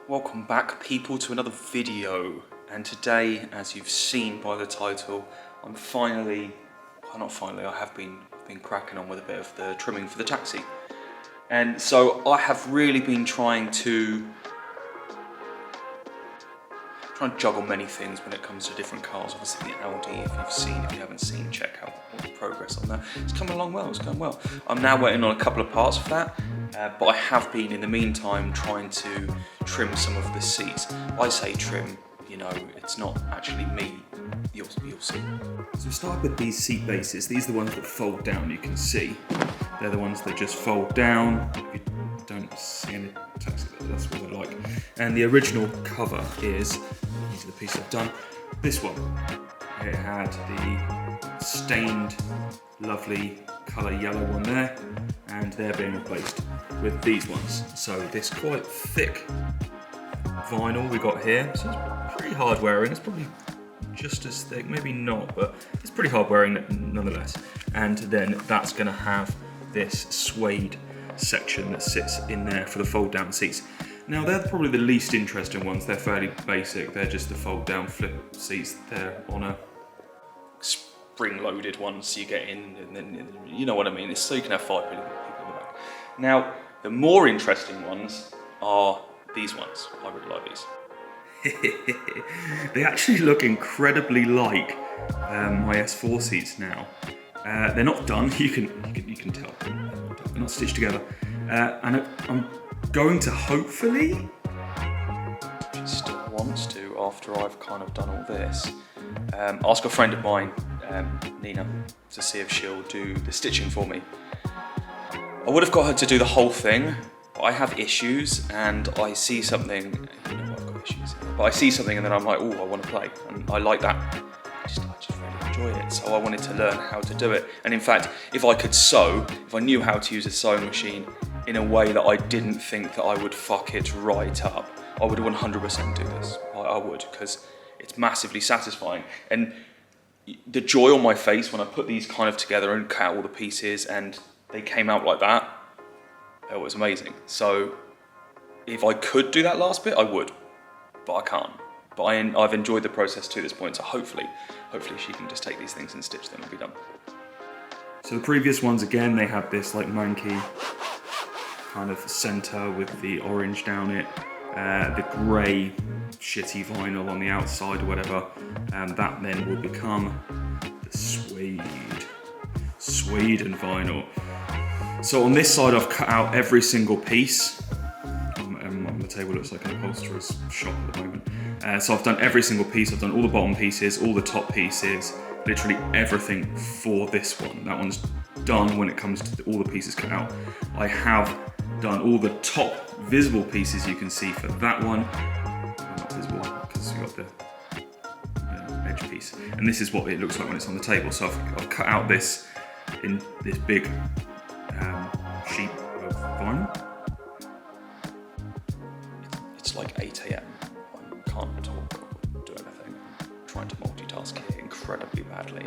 Welcome back, people, to another video. And today, as you've seen by the title, I'm finally, well, not finally, I have been cracking on with a bit of the trimming for the taxi. And so I have really been trying to juggle many things when it comes to different cars. Obviously the Audi, if you haven't seen, check out all the progress on that. It's coming along well, it's going well. I'm now waiting on a couple of parts for that, but I have been in the meantime trying to trim some of the seats. I say trim, you know, it's not actually me, you'll see. So we start with these seat bases. These are the ones that fold down, you can see. They're the ones that just fold down. If you don't see any taxi, that's what they're like. And the original cover is, these are the pieces I've done. This one, it had the stained, lovely colour yellow one there, and they're being replaced with these ones. So this quite thick vinyl we got here, so it's pretty hard wearing. It's probably just as thick, maybe not, but it's pretty hard wearing nonetheless. And then that's going to have this suede section that sits in there for the fold down seats. Now they're probably the least interesting ones. They're fairly basic. They're just the fold down flip seats. They're on a spring loaded one, so you get in and then, you know what I mean. It's so you can have 5 people in the back. Now the more interesting ones are these ones. I really like these. They actually look incredibly like my S4 seats now. They're not done. You can tell they're not stitched together. And I'm going to hopefully. She still wants to after I've kind of done all this. Ask a friend of mine, Nina, to see if she'll do the stitching for me. I would have got her to do the whole thing. I have issues, and I see something. You know, I've got issues, but I see something, and then I'm like, oh, I want to play, and I like that. I just really enjoy it, so I wanted to learn how to do it. And in fact, if I could sew, if I knew how to use a sewing machine in a way that I didn't think that I would fuck it right up, I would 100% do this. I would, because it's massively satisfying. And the joy on my face when I put these kind of together and cut out all the pieces and they came out like that, it was amazing. So if I could do that last bit, I would, but I can't. But I've enjoyed the process to this point, so hopefully she can just take these things and stitch them and be done. So the previous ones, again, they had this like manky kind of center with the orange down it, the grey shitty vinyl on the outside or whatever, and that then will become the suede and vinyl. So on this side I've cut out every single piece. The table looks like an upholsterer's shop at the moment. So I've done every single piece. I've done all the bottom pieces, all the top pieces, literally everything for this one. That one's done when it comes to all the pieces cut out. I have done all the top visible pieces you can see for that one. Not visible because you got the edge piece. And this is what it looks like when it's on the table. So I've cut out this in this big sheet of vinyl. It's like 8 AM. I can't talk or do anything. I'm trying to multitask here incredibly badly.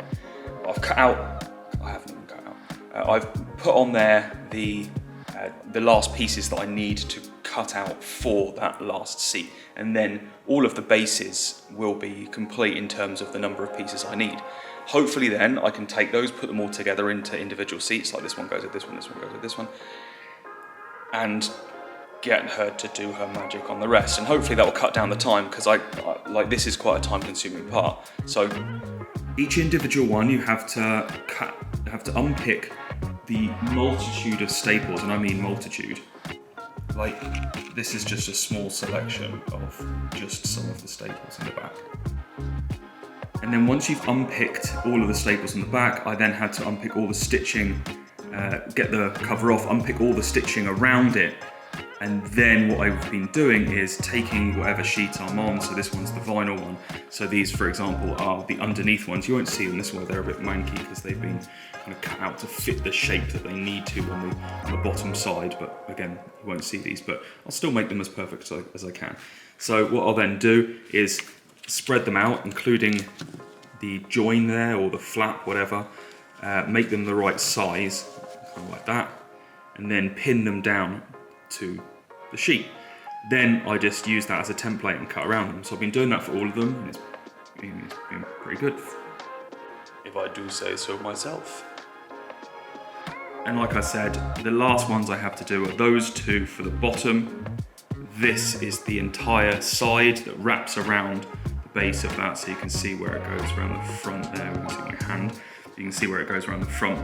I've cut out, I haven't even cut out. I've put on there the last pieces that I need to cut out for that last seat. And then all of the bases will be complete in terms of the number of pieces I need. Hopefully then I can take those, put them all together into individual seats, like this one goes with this one, this one goes with this one, and get her to do her magic on the rest. And hopefully that will cut down the time, because I like this is quite a time consuming part. So each individual one you have to unpick the multitude of staples, and I mean multitude. Like this is just a small selection of just some of the staples in the back. And then once you've unpicked all of the staples in the back, I then had to unpick all the stitching, get the cover off, unpick all the stitching around it. And then what I've been doing is taking whatever sheet I'm on, so this one's the vinyl one. So these, for example, are the underneath ones. You won't see them this way, they're a bit manky because they've been kind of cut out to fit the shape that they need to on the bottom side. But again, you won't see these, but I'll still make them as perfect as I can. So what I'll then do is spread them out, including the join there or the flap, whatever, make them the right size, kind of like that, and then pin them down to the sheet. Then I just use that as a template and cut around them. So I've been doing that for all of them, and it's been pretty good, if I do say so myself. And like I said, the last ones I have to do are those two for the bottom. This is the entire side that wraps around the base of that, so you can see where it goes around the front there. We can see my hand. You can see where it goes around the front.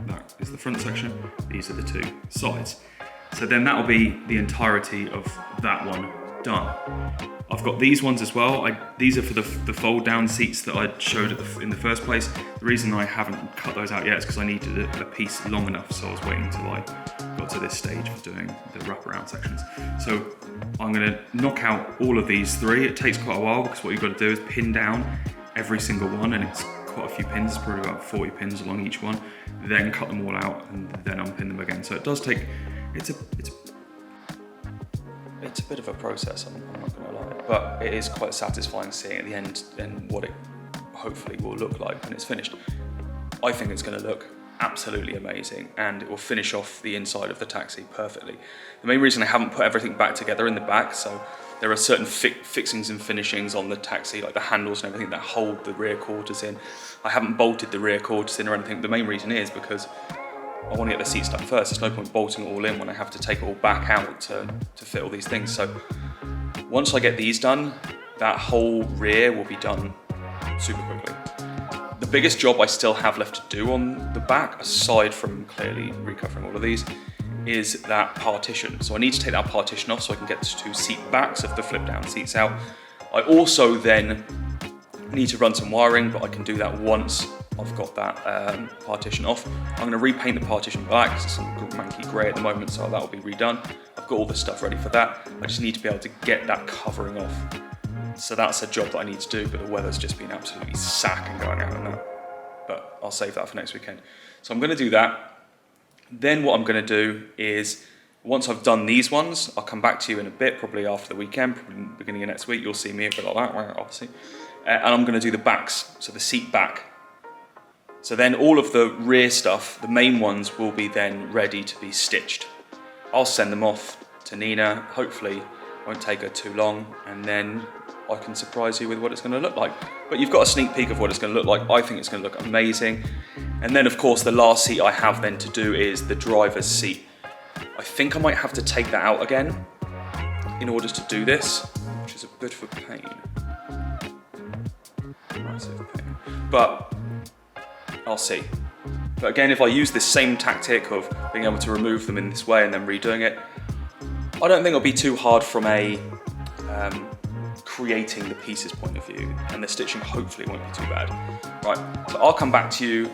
That is the front section. These are the two sides. So then that will be the entirety of that one done. I've got these ones as well. These are for the fold down seats that I showed in the first place. The reason I haven't cut those out yet is because I needed a piece long enough, so I was waiting until I got to this stage for doing the wraparound sections. So I'm going to knock out all of these three. It takes quite a while because what you've got to do is pin down every single one, and it's quite a few pins, probably about 40 pins along each one, then cut them all out and then unpin them again. So it does take, it's a bit of a process, I'm not going to lie, but it is quite satisfying seeing at the end and what it hopefully will look like when it's finished. I think it's going to look absolutely amazing, and it will finish off the inside of the taxi perfectly. The main reason I haven't put everything back together in the back, so there are certain fixings and finishings on the taxi, like the handles and everything that hold the rear quarters in. I haven't bolted the rear quarters in or anything. The main reason is because I want to get the seats done first. There's no point bolting it all in when I have to take it all back out to fit all these things. So once I get these done, that whole rear will be done super quickly. The biggest job I still have left to do on the back, aside from clearly recovering all of these, is that partition. So I need to take that partition off so I can get the two seat backs of the flip down seats out. I also then need to run some wiring, but I can do that once I've got that partition off. I'm going to repaint the partition black, it's some manky grey at the moment, so that will be redone. I've got all the stuff ready for that. I just need to be able to get that covering off. So that's a job that I need to do, but the weather's just been absolutely sacking going out on that. But I'll save that for next weekend. So I'm going to do that. Then what I'm going to do is, once I've done these ones, I'll come back to you in a bit, probably after the weekend, probably beginning of next week. You'll see me a bit like that, obviously. And I'm going to do the backs, so the seat back. So then all of the rear stuff, the main ones, will be then ready to be stitched. I'll send them off to Nina, hopefully won't take her too long, and then I can surprise you with what it's going to look like. But you've got a sneak peek of what it's going to look like. I think it's going to look amazing. And then of course the last seat I have then to do is the driver's seat. I think I might have to take that out again in order to do this, which is a bit of a pain. Massive pain. But I'll see. But again, if I use this same tactic of being able to remove them in this way and then redoing it, I don't think it'll be too hard from a creating the pieces point of view, and the stitching hopefully won't be too bad. Right, so I'll come back to you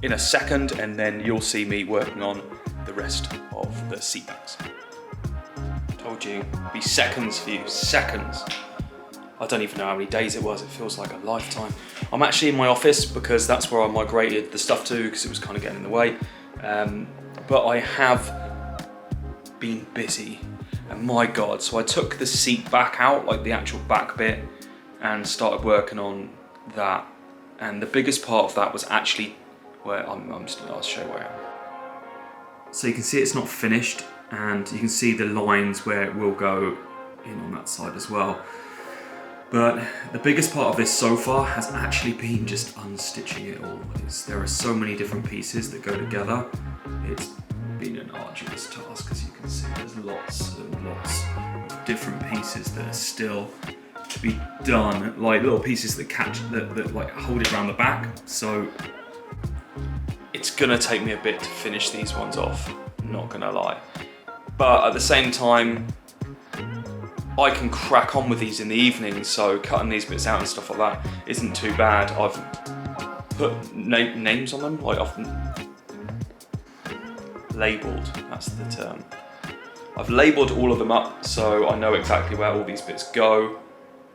in a second, and then you'll see me working on the rest of the seat backs. Told you, it'd be seconds for you, seconds. I don't even know how many days it was, it feels like a lifetime. I'm actually in my office because that's where I migrated the stuff to, because it was kind of getting in the way. But I have been busy, and my God, so I took the seat back out, like the actual back bit, and started working on that. And the biggest part of that was actually where I'll show you where I am. So you can see it's not finished, and you can see the lines where it will go in on that side as well. But the biggest part of this so far has actually been just unstitching it all. There are so many different pieces that go together. It's been an arduous task, as you can see. There's lots and lots of different pieces that are still to be done, like little pieces that catch, that like hold it around the back. So it's gonna take me a bit to finish these ones off, not gonna lie. But at the same time, I can crack on with these in the evening, so cutting these bits out and stuff like that isn't too bad. I've put names on them, like often labelled, that's the term. I've labelled all of them up, so I know exactly where all these bits go.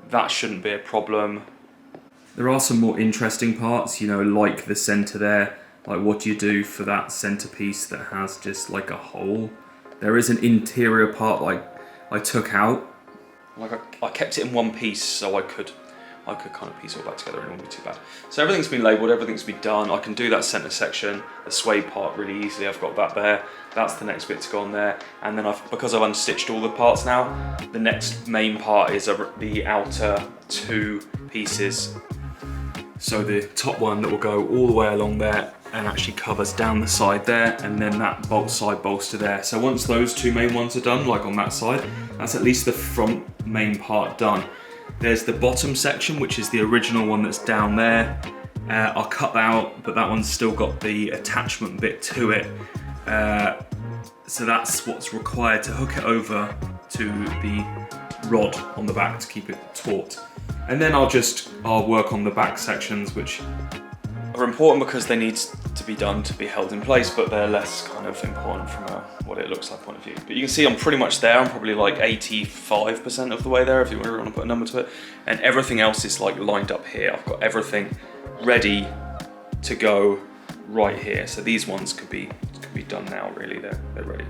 That shouldn't be a problem. There are some more interesting parts, you know, like the centre there. Like, what do you do for that centerpiece that has just like a hole? There is an interior part like I took out. Like I kept it in one piece so I could I could kind of piece it all back together and it wouldn't be too bad. So everything's been labelled, everything's been done. I can do that centre section, the suede part really easily. I've got that there. That's the next bit to go on there. And then because I've unstitched all the parts now, the next main part is the outer 2 pieces. So the top one that will go all the way along there and actually covers down the side there, and then that side bolster there. So once those 2 main ones are done, like on that side, that's at least the front main part done. There's the bottom section, which is the original one that's down there. I'll cut that out, but that one's still got the attachment bit to it. So that's what's required to hook it over to the rod on the back to keep it taut. And then I'll work on the back sections, which are important because they need to be done to be held in place, but they're less kind of important from what it looks like point of view. But you can see I'm pretty much there. I'm probably like 85% of the way there, if you really want to put a number to it. And everything else is like lined up here. I've got everything ready to go right here. So these ones could be done now, really. They're ready.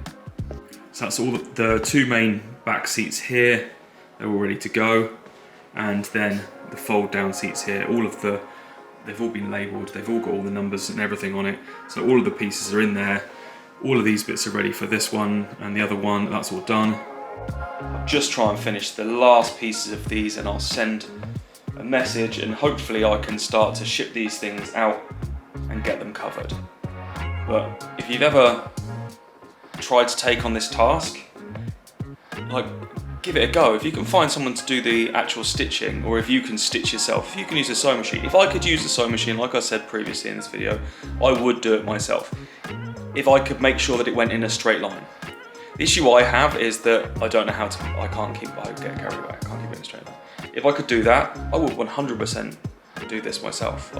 So that's all the 2 main back seats here. They're all ready to go. And then the fold down seats here, they've all been labelled, they've all got all the numbers and everything on it. So all of the pieces are in there. All of these bits are ready for this one and the other one, that's all done. I'll just try and finish the last pieces of these and I'll send a message and hopefully I can start to ship these things out and get them covered. But if you've ever tried to take on this task, like, give it a go. If you can find someone to do the actual stitching, or if you can stitch yourself, if you can use a sewing machine. If I could use a sewing machine, like I said previously in this video, I would do it myself. If I could make sure that it went in a straight line. The issue I have is that I don't know how to, I get carried away, I can't keep it in a straight line. If I could do that, I would 100% do this myself.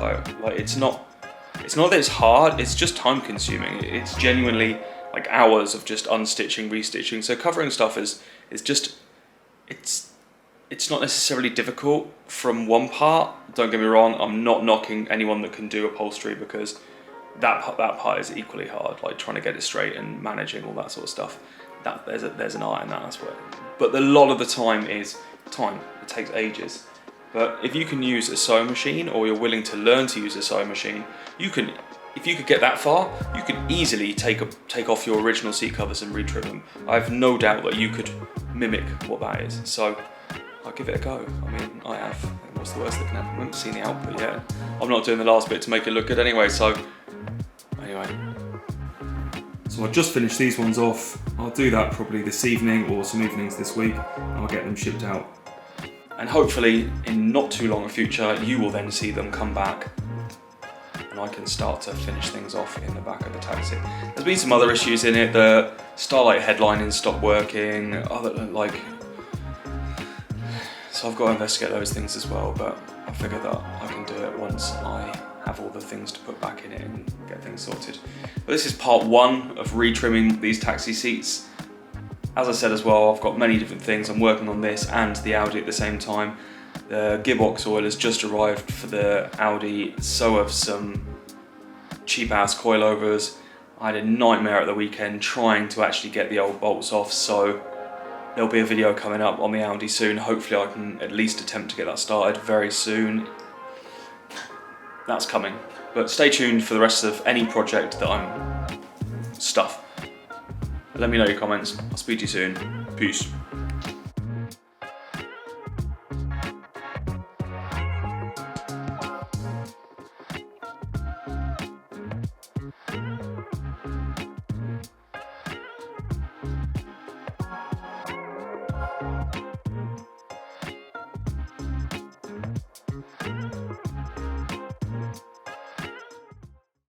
It's not that it's hard, it's just time consuming. It's genuinely like hours of just unstitching, restitching. So covering stuff is just, it's not necessarily difficult from one part. Don't get me wrong, I'm not knocking anyone that can do upholstery, because that part is equally hard, like trying to get it straight and managing all that sort of stuff. There's an art in that, that's what. But a lot of the time is time. It takes ages. But if you can use a sewing machine, or you're willing to learn to use a sewing machine, if you could get that far, you could easily take off your original seat covers and retrim them. I have no doubt that you could mimic what that is. So I'll give it a go. I mean, I have. What's the worst that can happen? I haven't seen the output yet. I'm not doing the last bit to make it look good anyway, so anyway. So I'll just finish these ones off. I'll do that probably this evening or some evenings this week, and I'll get them shipped out. And hopefully in not too long a future, you will then see them come back and I can start to finish things off in the back of the taxi. There's been some other issues in it. The Starlight headlining stopped working, so I've got to investigate those things as well, but I figure that I can do it once I have all the things to put back in it and get things sorted. But this is part 1 of retrimming these taxi seats. As I said as well, I've got many different things. I'm working on this and the Audi at the same time. The gearbox oil has just arrived for the Audi, so have some cheap ass coilovers. I had a nightmare at the weekend trying to actually get the old bolts off, so there'll be a video coming up on the Audi soon. Hopefully I can at least attempt to get that started very soon. That's coming. But stay tuned for the rest of any project that stuff. Let me know your comments. I'll speak to you soon. Peace.